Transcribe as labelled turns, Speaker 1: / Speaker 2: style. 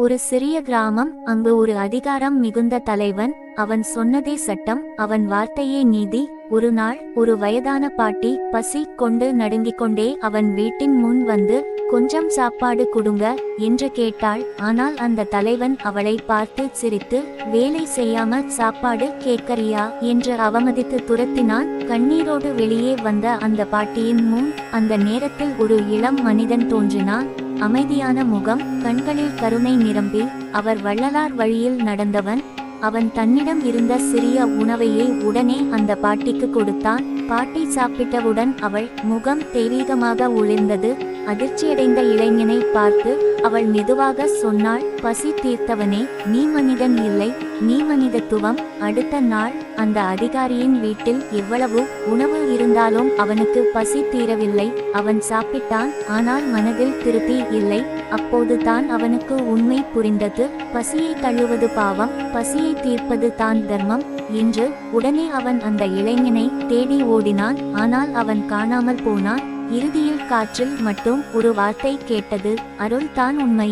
Speaker 1: ஒரு சிறிய கிராமம். அங்கு ஒரு அதிகாரம் மிகுந்த தலைவன். அவன் சொன்னதே சட்டம், அவன் வார்த்தையே நீதி. ஒரு நாள் ஒரு வயதான பாட்டி பசி கொண்டு நடுங்கிக் கொண்டே அவன் வீட்டின் முன் வந்து, கொஞ்சம் சாப்பாடு கொடுங்க என்று கேட்டாள். ஆனால் அந்த தலைவன் அவளை பார்த்து சிரித்து, வேலை செய்யாம சாப்பாடு கேட்கறியா என்று அவமதித்து துரத்தினான். கண்ணீரோடு வெளியே வந்த அந்த பாட்டியின் முன் அந்த நேரத்தில் ஒரு இளம் மனிதன் தோன்றினான். அமைதியான முகம், கண்களில் கருணை நிரம்பி. அவர் வள்ளலார் வழியில் நடந்தவன். அவன் தன்னிடம் இருந்த சிறிய உணவையே உடனே அந்த பாட்டிக்கு கொடுத்தான். பாட்டி சாப்பிட்டவுடன் அவள் முகம் தெய்வீகமாக ஒளிர்ந்தது. அதிர்ச்சியடைந்த இளைஞனை பார்த்து அவள் மெதுவாக சொன்னாள், பசி தீர்த்தவனே, நீ மனிதன் இல்லை, நீ மனிதத்துவம். அடுத்த நாள் அந்த அதிகாரியின் வீட்டில் எவ்வளவு உணவு இருந்தாலும் அவனுக்கு பசி தீரவில்லை. அவன் சாப்பிட்டான், ஆனால் மனதில் திருப்தி இல்லை. அப்போது தான் அவனுக்கு உண்மை புரிந்தது. பசியை தள்ளுவது பாவம், பசியை தீர்ப்பது தான் தர்மம் என்று. உடனே அவன் அந்த இளைஞனை தேடி ஓடினான். ஆனால் அவன் காணாமல் போனான். இறுதியில் காற்றில் மட்டும் ஒரு வார்த்தை கேட்டது, அருள் தான் உண்மை.